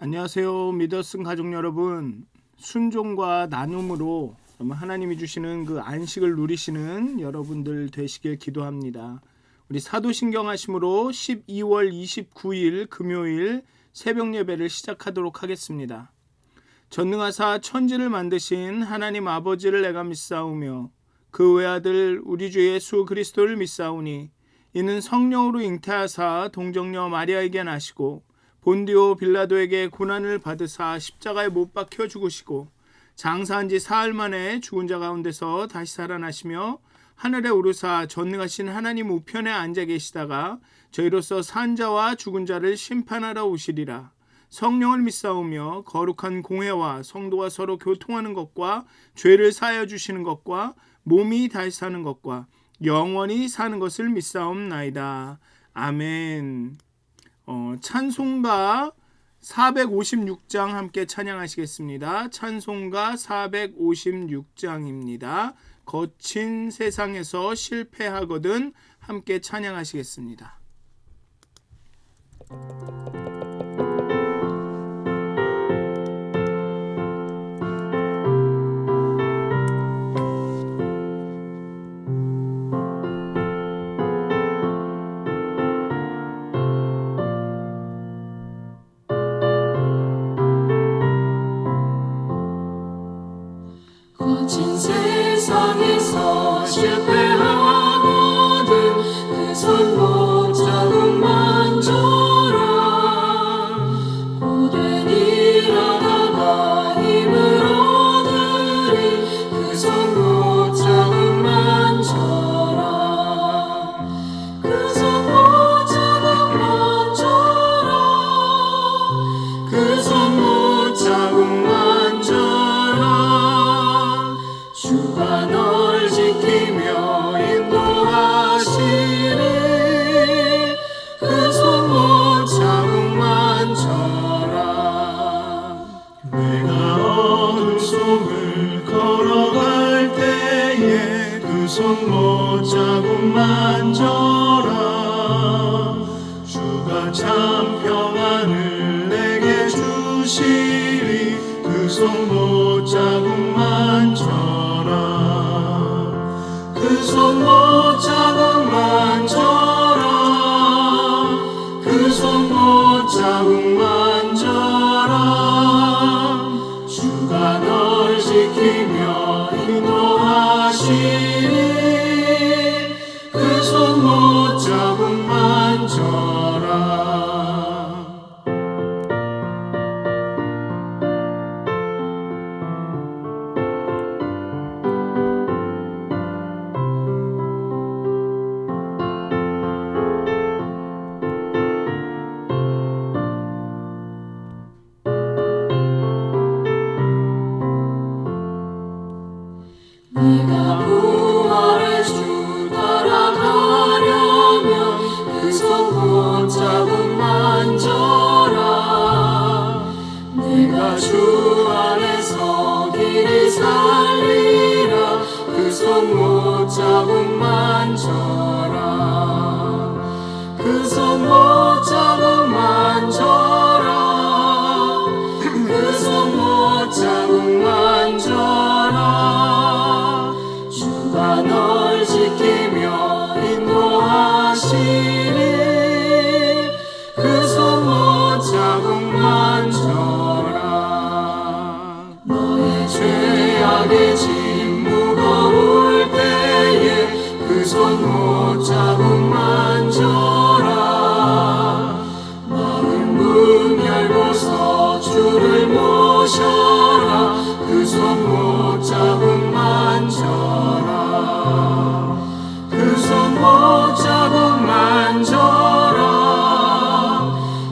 안녕하세요. 믿었은 가족 여러분. 순종과 나눔으로 하나님이 주시는 그 안식을 누리시는 여러분들 되시길 기도합니다. 우리 사도신경 하심으로 12월 29일 금요일 새벽 예배를 시작하도록 하겠습니다. 전능하사 천지를 만드신 하나님 아버지를 내가 믿사오며 그 외아들 우리 주 예수 그리스도를 믿사오니 이는 성령으로 잉태하사 동정녀 마리아에게 나시고 본디오 빌라도에게 고난을 받으사 십자가에 못 박혀 죽으시고 장사한 지 사흘 만에 죽은 자 가운데서 다시 살아나시며 하늘에 오르사 전능하신 하나님 우편에 앉아 계시다가 저희로서 산 자와 죽은 자를 심판하러 오시리라. 성령을 믿사오며 거룩한 공회와 성도가 서로 교통하는 것과 죄를 사하여 주시는 것과 몸이 다시 사는 것과 영원히 사는 것을 믿사옵나이다. 아멘. 찬송가 456장 함께 찬양하시겠습니다. 찬송가 456장입니다. 거친 세상에서 실패하거든 함께 찬양하시겠습니다. 거친 세상에서 실패하거든 그 손 못 잡은 만져라. 고된 일하다가 힘을 얻으리 그 손 못 잡은 만져라. 그 손 못 잡은 만져라. 그 손 못 잡은 만져라. 주가 널 지키며 인도하시리 그 손 못 잡은 만져라. 내가 어둠 속을 걸어갈 때에 그 손 못 잡은 만져라. 주가 참 평안을 내게 주시리 그 손 못 잡은 만져라. 그 손 못 잡은 만져라. 그 손 못 잡은 만져라. 주가 널 지키며 인도하시리 그 손 못 잡은 만져라. 내가 부활의 주 따라가려면 그 손 못 잡은 만져라. 내가 주 안에서 길이 살리라 그 손 못 잡은 만져라. 그 손 못 잡은 만져라. 그 손 못 잡은 만져라. 주가 널 지키며 인도하시리 그 손 못 잡은 만져라. 너의 죄악의 짐 무거울 때에 그 손 못 잡은 만져라. 마을 문 열고서 주를 모셔라 그 손 못 잡은 만져라. 그 손 못 잡은 만져라.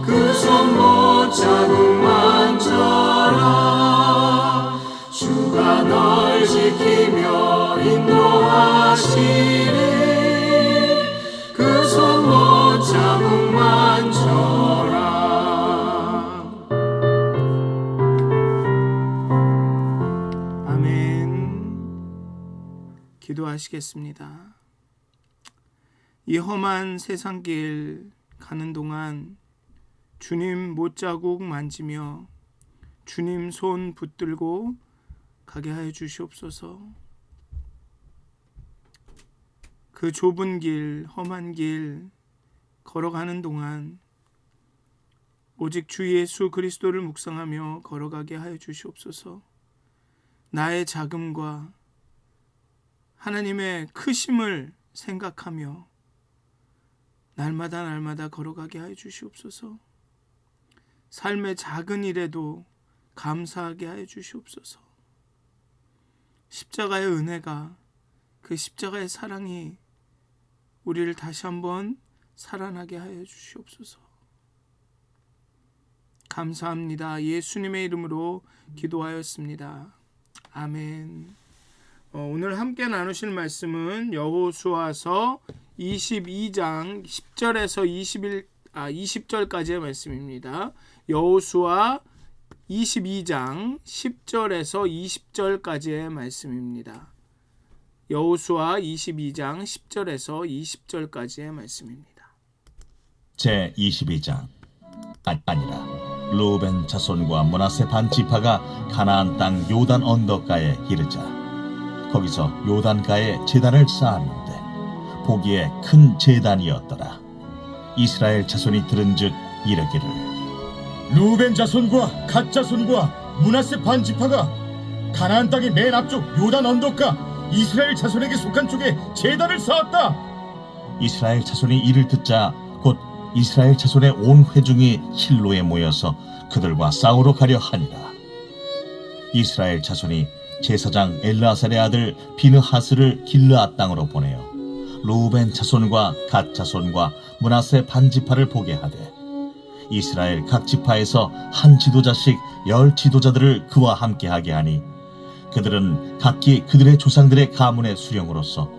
그 손 못 잡은 만져라. 주가 널 지키며 인도하시리 그 손 못 잡은 만져라. 기도하시겠습니다. 이 험한 세상길 가는 동안 주님 못자국 만지며 주님 손 붙들고 가게 하여 주시옵소서. 그 좁은 길, 험한 길 걸어가는 동안 오직 주 예수 그리스도를 묵상하며 걸어가게 하여 주시옵소서. 나의 작음과 하나님의 크심을 생각하며 날마다 걸어가게 하여 주시옵소서. 삶의 작은 일에도 감사하게 하여 주시옵소서. 십자가의 은혜가, 그 십자가의 사랑이 우리를 다시 한번 살아나게 하여 주시옵소서. 감사합니다. 예수님의 이름으로 기도하였습니다. 아멘. 오늘 함께 나누실 말씀은 여호수아서 22장 10절에서 20절까지의 말씀입니다. 여호수아 22장 10절에서 20절까지의 말씀입니다. 여호수아 22장 10절에서 20절까지의 말씀입니다. 제22장 아니라 르우벤 자손과 므낫세 반 지파가 가나안 땅 요단 언덕가에 이르자 거기서 요단가에 제단을 쌓았는데 보기에 큰 제단이었더라. 이스라엘 자손이 들은즉 이르기를 르우벤 자손과 갓 자손과 므낫세 반 지파가 가나안 땅의 맨 앞쪽 요단 언덕가 이스라엘 자손에게 속한 쪽에 제단을 쌓았다. 이스라엘 자손이 이를 듣자 곧 이스라엘 자손의 온 회중이 실로에 모여서 그들과 싸우러 가려 하니라. 이스라엘 자손이 제사장 엘르아살의 아들 비느하스를 길르앗 땅으로 보내어 르우벤 자손과 갓 자손과 므낫세 반 지파를 보게 하되 이스라엘 각 지파에서 한 지도자씩 10 지도자들을 그와 함께 하게 하니 그들은 각기 그들의 조상들의 가문의 수령으로서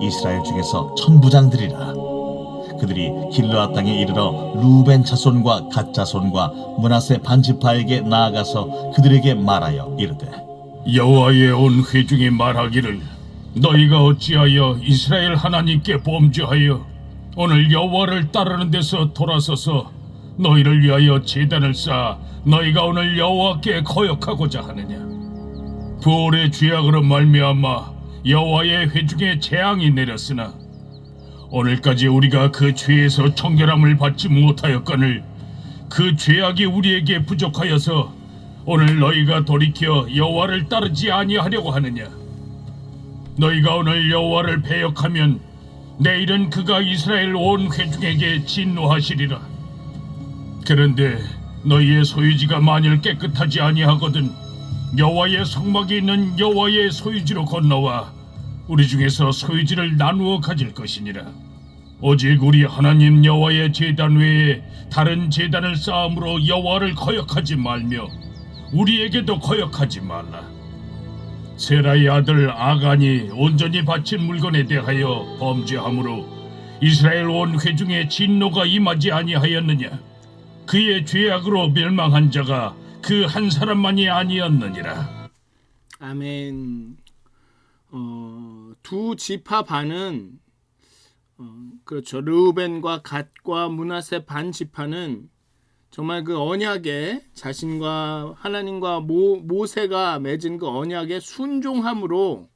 이스라엘 중에서 천부장들이라. 그들이 길르앗 땅에 이르러 르우벤 자손과 갓 자손과 므낫세 반 지파에게 나아가서 그들에게 말하여 이르되 여호와의 온 회중이 말하기를 너희가 어찌하여 이스라엘 하나님께 범죄하여 오늘 여호와를 따르는 데서 돌아서서 너희를 위하여 제단을 쌓아 너희가 오늘 여호와께 거역하고자 하느냐. 부올의 죄악으로 말미암아 여호와의 회중에 재앙이 내렸으나 오늘까지 우리가 그 죄에서 청결함을 받지 못하였거늘 그 죄악이 우리에게 부족하여서 오늘 너희가 돌이켜 여호와를 따르지 아니하려고 하느냐. 너희가 오늘 여호와를 배역하면 내일은 그가 이스라엘 온 회중에게 진노하시리라. 그런데 너희의 소유지가 만일 깨끗하지 아니하거든 여호와의 성막이 있는 여호와의 소유지로 건너와 우리 중에서 소유지를 나누어 가질 것이니라. 오직 우리 하나님 여호와의 제단 외에 다른 제단을 쌓음으로 여호와를 거역하지 말며 우리에게도 거역하지 말라. 세라의 아들 아간이 온전히 바친 물건에 대하여 범죄함으로 이스라엘 온 회중의 진노가 임하지 아니하였느냐. 그의 죄악으로 멸망한 자가 그 한 사람만이 아니었느니라. 아멘. 두 지파 반은 그렇죠. 르우벤과 갓과 므낫세 반 지파는 정말 그 언약에 자신과 하나님과 모세가 맺은 그 언약에 순종함으로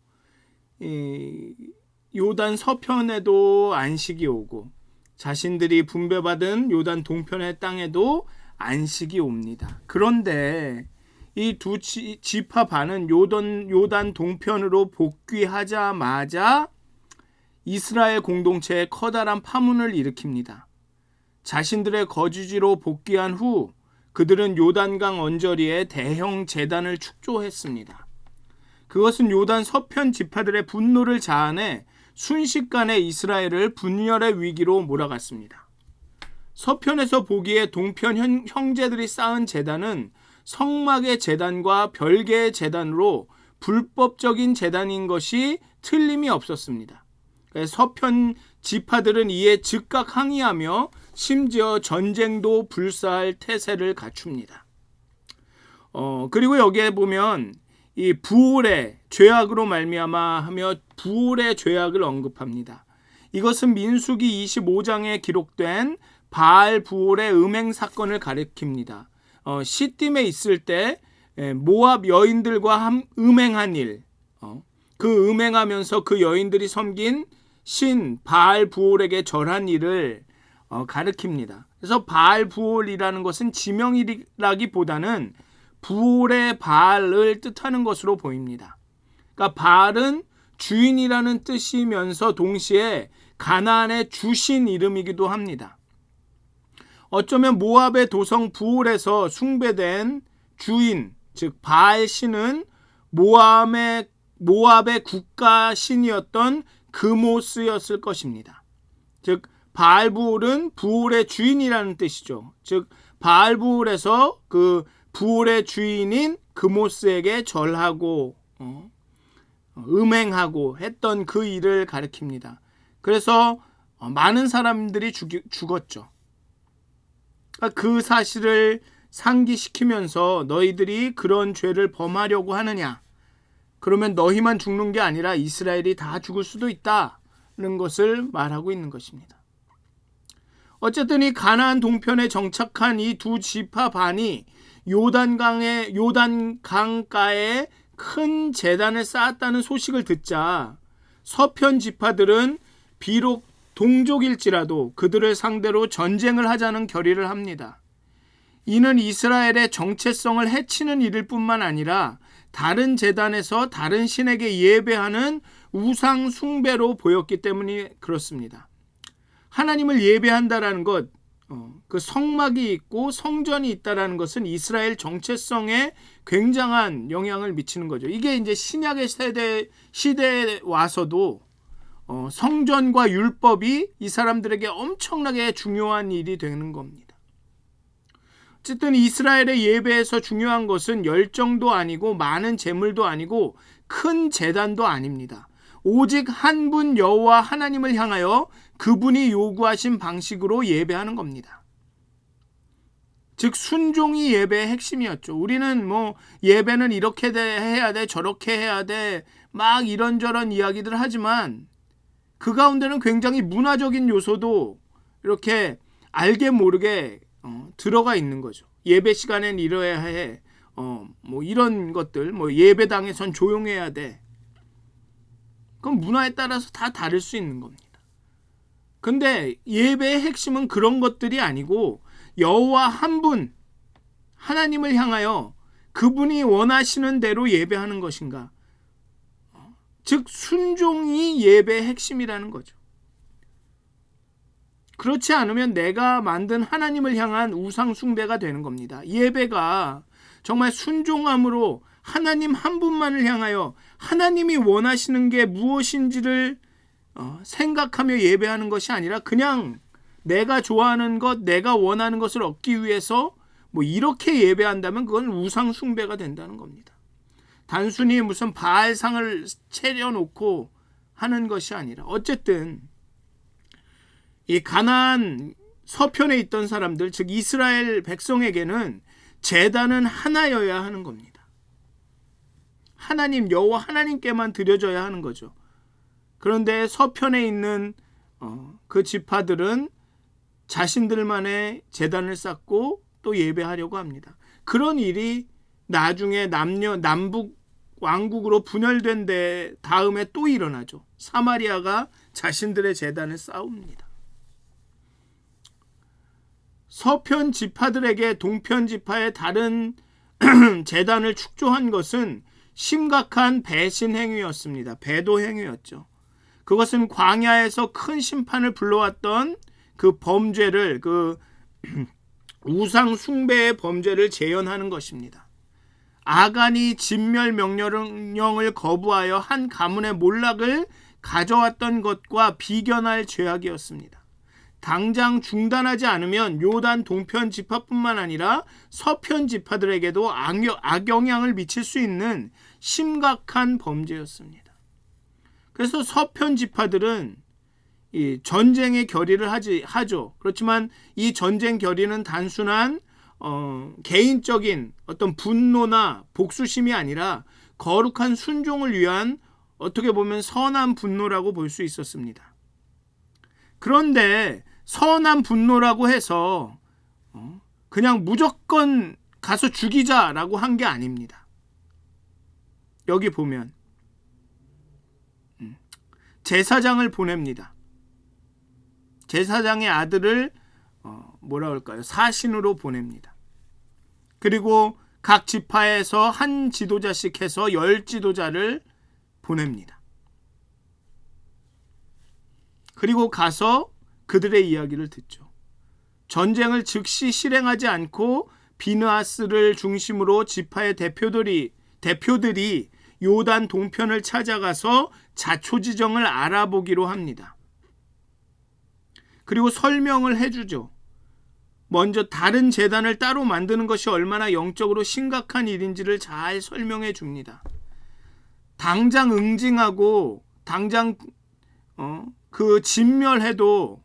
요단 서편에도 안식이 오고 자신들이 분배받은 요단 동편의 땅에도 안식이 옵니다. 그런데 이 두 지파 반은 요단 동편으로 복귀하자마자 이스라엘 공동체에 커다란 파문을 일으킵니다. 자신들의 거주지로 복귀한 후 그들은 요단강 언저리에 대형 제단을 축조했습니다. 그것은 요단 서편 지파들의 분노를 자아내 순식간에 이스라엘을 분열의 위기로 몰아갔습니다. 서편에서 보기에 동편 형제들이 쌓은 제단은 성막의 제단과 별개의 제단으로 불법적인 제단인 것이 틀림이 없었습니다. 서편 지파들은 이에 즉각 항의하며 심지어 전쟁도 불사할 태세를 갖춥니다. 그리고 여기에 보면 이 부올의 죄악으로 말미암아 하며 부올의 죄악을 언급합니다. 이것은 민수기 25장에 기록된 바알 부올의 음행 사건을 가리킵니다. 시딤에 있을 때 모압 여인들과 음행한 일, 그 음행하면서 그 여인들이 섬긴 신 바알 부올에게 절한 일을 가리킵니다. 그래서 바알 부올이라는 것은 지명이라기보다는 부올의 바알을 뜻하는 것으로 보입니다. 그러니까 바알은 주인이라는 뜻이면서 동시에 가나안의 주신 이름이기도 합니다. 어쩌면 모압의 도성 부올에서 숭배된 주인, 즉 바알 신은 모압의 국가 신이었던 그모스였을 것입니다. 즉 바알 부올은 부올의 주인이라는 뜻이죠. 즉 바알 부올에서 그 부올의 주인인 그모스에게 절하고 음행하고 했던 그 일을 가리킵니다. 그래서 많은 사람들이 죽었죠. 그 사실을 상기시키면서 너희들이 그런 죄를 범하려고 하느냐? 그러면 너희만 죽는 게 아니라 이스라엘이 다 죽을 수도 있다는 것을 말하고 있는 것입니다. 어쨌든 이 가나안 동편에 정착한 이 두 지파 반이 요단 강가에 큰 제단을 쌓았다는 소식을 듣자 서편 지파들은 비록 동족일지라도 그들을 상대로 전쟁을 하자는 결의를 합니다. 이는 이스라엘의 정체성을 해치는 일일 뿐만 아니라 다른 제단에서 다른 신에게 예배하는 우상 숭배로 보였기 때문이 그렇습니다. 하나님을 예배한다라는 것, 그 성막이 있고 성전이 있다라는 것은 이스라엘 정체성에 굉장한 영향을 미치는 거죠. 이게 이제 신약의 시대에 와서도 성전과 율법이 이 사람들에게 엄청나게 중요한 일이 되는 겁니다. 어쨌든 이스라엘의 예배에서 중요한 것은 열정도 아니고 많은 재물도 아니고 큰 제단도 아닙니다. 오직 한 분 여호와 하나님을 향하여 그분이 요구하신 방식으로 예배하는 겁니다. 즉 순종이 예배의 핵심이었죠. 우리는 예배는 이렇게 해야 돼, 저렇게 해야 돼, 막 이런저런 이야기들 하지만 그 가운데는 굉장히 문화적인 요소도 이렇게 알게 모르게 들어가 있는 거죠. 예배 시간엔 이래야 해, 이런 것들, 예배당에선 조용해야 돼. 그건 문화에 따라서 다 다를 수 있는 겁니다. 근데 예배의 핵심은 그런 것들이 아니고 여호와 한 분, 하나님을 향하여 그분이 원하시는 대로 예배하는 것인가. 즉 순종이 예배의 핵심이라는 거죠. 그렇지 않으면 내가 만든 하나님을 향한 우상 숭배가 되는 겁니다. 예배가 정말 순종함으로 하나님 한 분만을 향하여 하나님이 원하시는 게 무엇인지를 생각하며 예배하는 것이 아니라 그냥 내가 좋아하는 것, 내가 원하는 것을 얻기 위해서 이렇게 예배한다면 그건 우상 숭배가 된다는 겁니다. 단순히 무슨 바알상을 차려놓고 하는 것이 아니라 어쨌든 이 가나안 서편에 있던 사람들, 즉 이스라엘 백성에게는 제단은 하나여야 하는 겁니다. 하나님, 여호와 하나님께만 드려져야 하는 거죠. 그런데 서편에 있는 그 지파들은 자신들만의 제단을 쌓고 또 예배하려고 합니다. 그런 일이 나중에 남북 왕국으로 분열된 다음에 또 일어나죠. 사마리아가 자신들의 제단을 쌓습니다. 서편 지파들에게 동편 지파의 다른 제단을 축조한 것은 심각한 배신 행위였습니다. 배도 행위였죠. 그것은 광야에서 큰 심판을 불러왔던 그 범죄를, 그 우상 숭배의 범죄를 재현하는 것입니다. 아간이 진멸 명령을 거부하여 한 가문의 몰락을 가져왔던 것과 비견할 죄악이었습니다. 당장 중단하지 않으면 요단 동편 지파뿐만 아니라 서편 지파들에게도 악영향을 미칠 수 있는 심각한 범죄였습니다. 그래서 서편 지파들은 이 전쟁의 결의를 하죠. 그렇지만 이 전쟁 결의는 단순한 개인적인 어떤 분노나 복수심이 아니라 거룩한 순종을 위한 어떻게 보면 선한 분노라고 볼 수 있었습니다. 그런데 선한 분노라고 해서 그냥 무조건 가서 죽이자라고 한 게 아닙니다. 여기 보면 제사장을 보냅니다. 제사장의 아들을 뭐라 할까요? 사신으로 보냅니다. 그리고 각 지파에서 한 지도자씩 해서 10지도자를 보냅니다. 그리고 가서 그들의 이야기를 듣죠. 전쟁을 즉시 실행하지 않고 비느하스를 중심으로 지파의 대표들이 요단 동편을 찾아가서 자초지정을 알아보기로 합니다. 그리고 설명을 해주죠. 먼저 다른 제단을 따로 만드는 것이 얼마나 영적으로 심각한 일인지를 잘 설명해 줍니다. 당장 응징하고 당장 그 진멸해도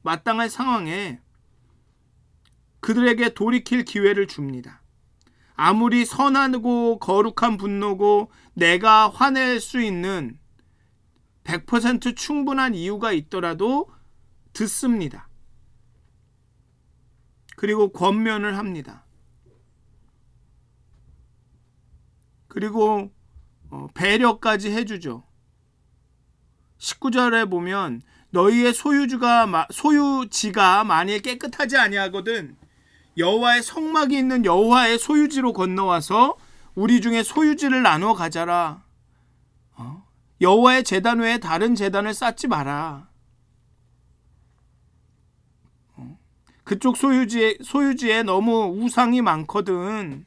마땅할 상황에 그들에게 돌이킬 기회를 줍니다. 아무리 선하고 거룩한 분노고 내가 화낼 수 있는 100% 충분한 이유가 있더라도 듣습니다. 그리고 권면을 합니다. 그리고 배려까지 해주죠. 19절에 보면 너희의 소유지가 만일 깨끗하지 아니하거든 여호와의 성막이 있는 여호와의 소유지로 건너와서 우리 중에 소유지를 나누어 가자라. 여호와의 제단 외에 다른 제단을 쌓지 마라. 그쪽 소유지에 너무 우상이 많거든.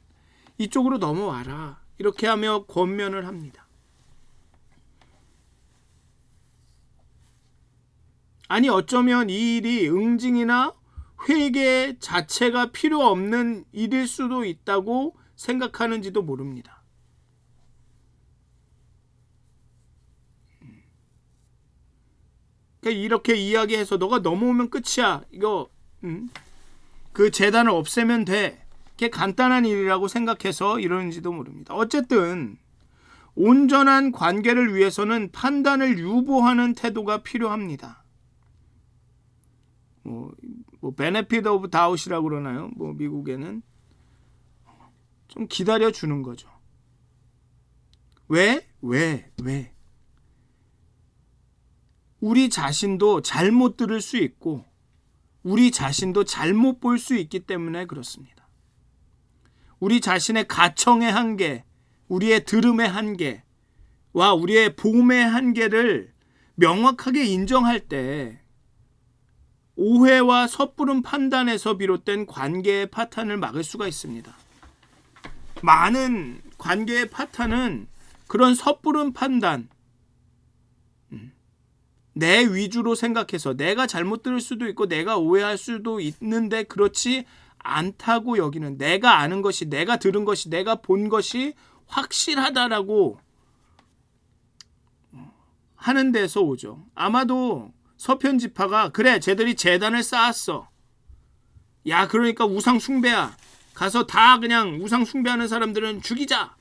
이쪽으로 넘어와라. 이렇게 하며 권면을 합니다. 아니 어쩌면 이 일이 응징이나 회개 자체가 필요 없는 일일 수도 있다고 생각하는지도 모릅니다. 그러니까 이렇게 이야기해서 너가 넘어오면 끝이야. 이거 그 제단을 없애면 돼. 그게 간단한 일이라고 생각해서 이러는지도 모릅니다. 어쨌든 온전한 관계를 위해서는 판단을 유보하는 태도가 필요합니다. 뭐 benefit of doubt이라고 그러나요? 뭐 미국에는 좀 기다려 주는 거죠. 왜? 우리 자신도 잘못 들을 수 있고 우리 자신도 잘못 볼 수 있기 때문에 그렇습니다. 우리 자신의 가청의 한계, 우리의 들음의 한계와 우리의 봄의 한계를 명확하게 인정할 때 오해와 섣부른 판단에서 비롯된 관계의 파탄을 막을 수가 있습니다. 많은 관계의 파탄은 그런 섣부른 판단, 내 위주로 생각해서 내가 잘못 들을 수도 있고 내가 오해할 수도 있는데 그렇지 않다고 여기는 내가 아는 것이, 내가 들은 것이, 내가 본 것이 확실하다라고 하는 데서 오죠. 아마도 서편 지파가 그래 쟤들이 제단을 쌓았어. 야 그러니까 우상 숭배야. 가서 다 그냥 우상 숭배하는 사람들은 죽이자.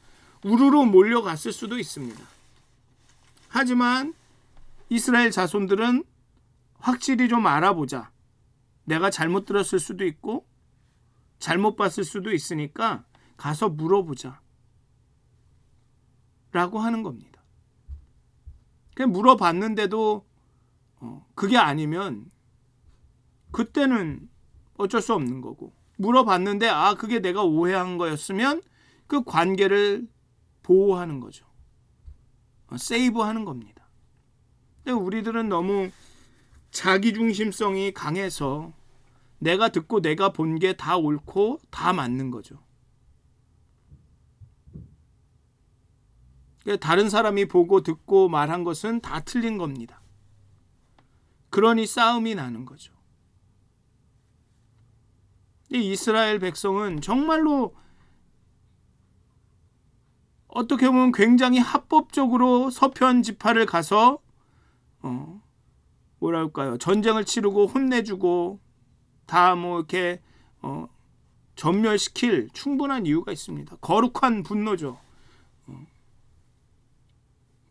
우르르 몰려갔을 수도 있습니다. 하지만 이스라엘 자손들은 확실히 좀 알아보자. 내가 잘못 들었을 수도 있고 잘못 봤을 수도 있으니까 가서 물어보자. 라고 하는 겁니다. 그냥 물어봤는데도 그게 아니면 그때는 어쩔 수 없는 거고 물어봤는데 그게 내가 오해한 거였으면 그 관계를 보호하는 거죠. 세이브하는 겁니다. 근데 우리들은 너무 자기중심성이 강해서 내가 듣고 내가 본 게 다 옳고 다 맞는 거죠. 다른 사람이 보고 듣고 말한 것은 다 틀린 겁니다. 그러니 싸움이 나는 거죠. 이 이스라엘 백성은 정말로 어떻게 보면 굉장히 합법적으로 서편 지파를 가서 뭐랄까요, 전쟁을 치르고 혼내주고 다 뭐 이렇게 전멸시킬 충분한 이유가 있습니다. 거룩한 분노죠.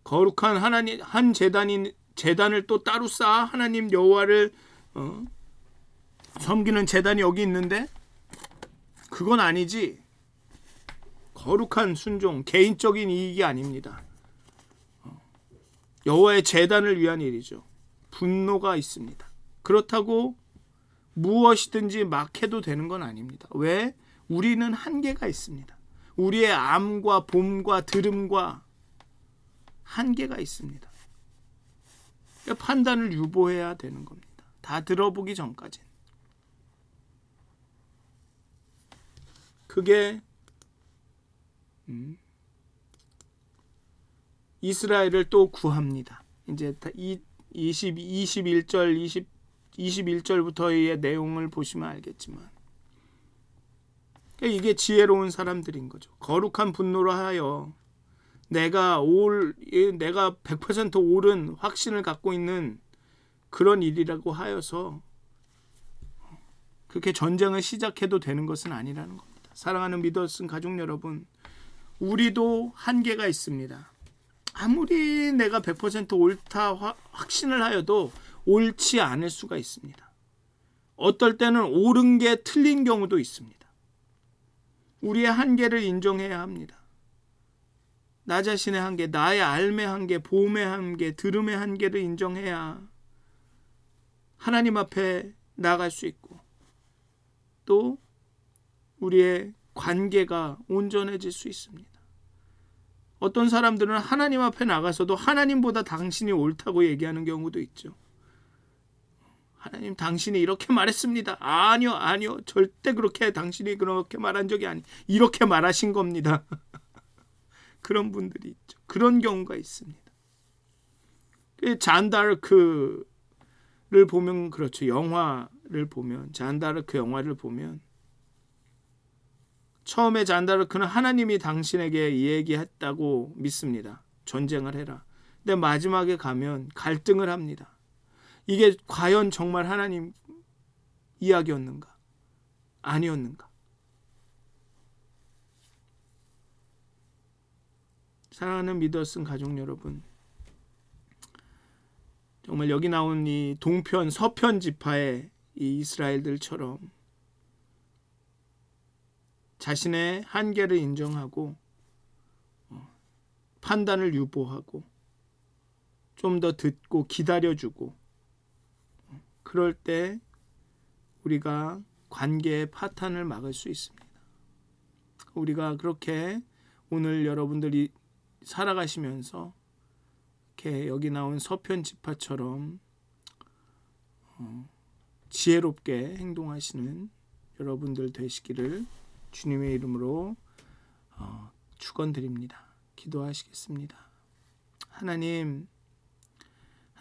거룩한 하나님 한 제단을 또 따로 쌓아 하나님 여호와를 섬기는 제단이 여기 있는데 그건 아니지. 거룩한 순종, 개인적인 이익이 아닙니다. 여호와의 제단을 위한 일이죠. 분노가 있습니다. 그렇다고 무엇이든지 막 해도 되는 건 아닙니다. 왜? 우리는 한계가 있습니다. 우리의 암과 봄과 들음과 한계가 있습니다. 그러니까 판단을 유보해야 되는 겁니다. 다 들어보기 전까지는. 그게 이스라엘을 또 구합니다. 이제 21절부터의 내용을 보시면 알겠지만 이게 지혜로운 사람들인 거죠. 거룩한 분노로 하여 내가 100% 옳은 확신을 갖고 있는 그런 일이라고 하여서 그렇게 전쟁을 시작해도 되는 것은 아니라는 겁니다. 사랑하는 믿었은 가족 여러분, 우리도 한계가 있습니다. 아무리 내가 100% 옳다 확신을 하여도 옳지 않을 수가 있습니다. 어떨 때는 옳은 게 틀린 경우도 있습니다. 우리의 한계를 인정해야 합니다. 나 자신의 한계, 나의 삶의 한계, 보험의 한계, 들음의 한계를 인정해야 하나님 앞에 나아갈 수 있고 또 우리의 관계가 온전해질 수 있습니다. 어떤 사람들은 하나님 앞에 나가서도 하나님보다 당신이 옳다고 얘기하는 경우도 있죠. 하나님, 당신이 이렇게 말했습니다. 아니요. 절대 그렇게 당신이 그렇게 말한 적이 아니. 이렇게 말하신 겁니다. 그런 분들이 있죠. 그런 경우가 있습니다. 잔다르크를 보면 그렇죠. 영화를 보면 잔다르크 영화를 보면 처음에 잔다르크는 하나님이 당신에게 얘기했다고 믿습니다. 전쟁을 해라. 근데 마지막에 가면 갈등을 합니다. 이게 과연 정말 하나님 이야기였는가? 아니었는가? 사랑하는 믿었은 가족 여러분, 정말 여기 나온 이 동편, 서편 지파의 이 이스라엘들처럼 자신의 한계를 인정하고 판단을 유보하고 좀 더 듣고 기다려주고 그럴 때 우리가 관계의 파탄을 막을 수 있습니다. 우리가 그렇게 오늘 여러분들이 살아가시면서 이렇게 여기 나온 서편 지파처럼 지혜롭게 행동하시는 여러분들 되시기를 주님의 이름으로 축원드립니다. 기도하시겠습니다. 하나님,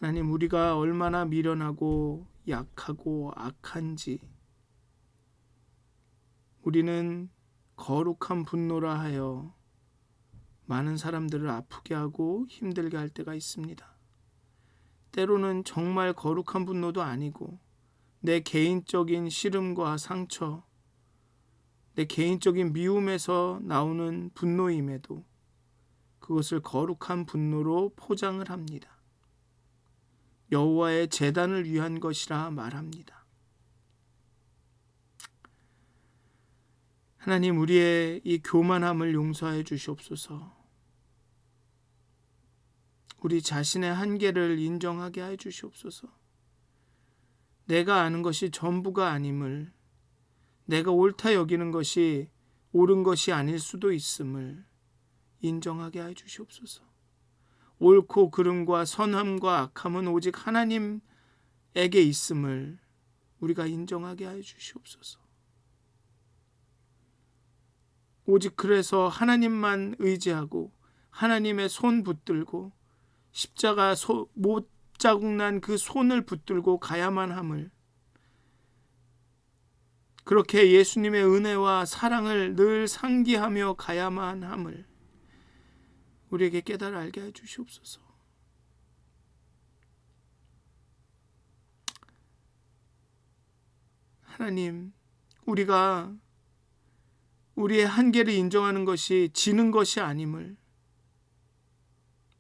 우리가 얼마나 미련하고 약하고 악한지 우리는 거룩한 분노라 하여 많은 사람들을 아프게 하고 힘들게 할 때가 있습니다. 때로는 정말 거룩한 분노도 아니고 내 개인적인 시름과 상처, 내 개인적인 미움에서 나오는 분노임에도 그것을 거룩한 분노로 포장을 합니다. 여호와의 제단을 위한 것이라 말합니다. 하나님, 우리의 이 교만함을 용서해 주시옵소서. 우리 자신의 한계를 인정하게 해 주시옵소서. 내가 아는 것이 전부가 아님을, 내가 옳다 여기는 것이 옳은 것이 아닐 수도 있음을 인정하게 해 주시옵소서. 옳고 그름과 선함과 악함은 오직 하나님에게 있음을 우리가 인정하게 해 주시옵소서. 오직 그래서 하나님만 의지하고 하나님의 손 붙들고 십자가 못 자국난 그 손을 붙들고 가야만 함을, 그렇게 예수님의 은혜와 사랑을 늘 상기하며 가야만 함을 우리에게 깨달아 알게 해 주시옵소서. 하나님, 우리가 우리의 한계를 인정하는 것이 지는 것이 아님을,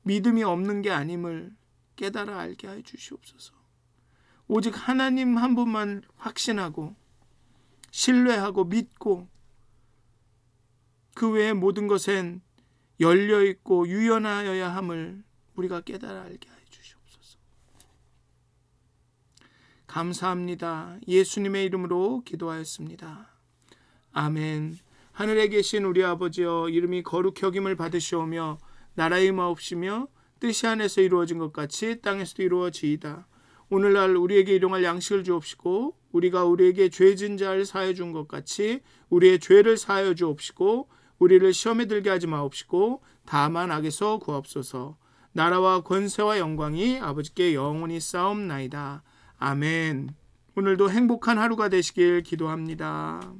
믿음이 없는 게 아님을 깨달아 알게 해 주시옵소서. 오직 하나님 한 분만 확신하고 신뢰하고 믿고 그 외의 모든 것엔 열려있고 유연하여야 함을 우리가 깨달아 알게 하여 주시옵소서. 감사합니다. 예수님의 이름으로 기도하였습니다. 아멘. 하늘에 계신 우리 아버지여, 이름이 거룩히 여김을 받으시오며 나라의 마옵시며 뜻이 하늘에서 이루어진 것 같이 땅에서도 이루어지이다. 오늘날 우리에게 일용할 양식을 주옵시고 우리가 우리에게 죄진 자를 사하여 준 것 같이 우리의 죄를 사하여 주옵시고 우리를 시험에 들게 하지 마옵시고 다만 악에서 구하옵소서. 나라와 권세와 영광이 아버지께 영원히 싸움나이다. 아멘. 오늘도 행복한 하루가 되시길 기도합니다.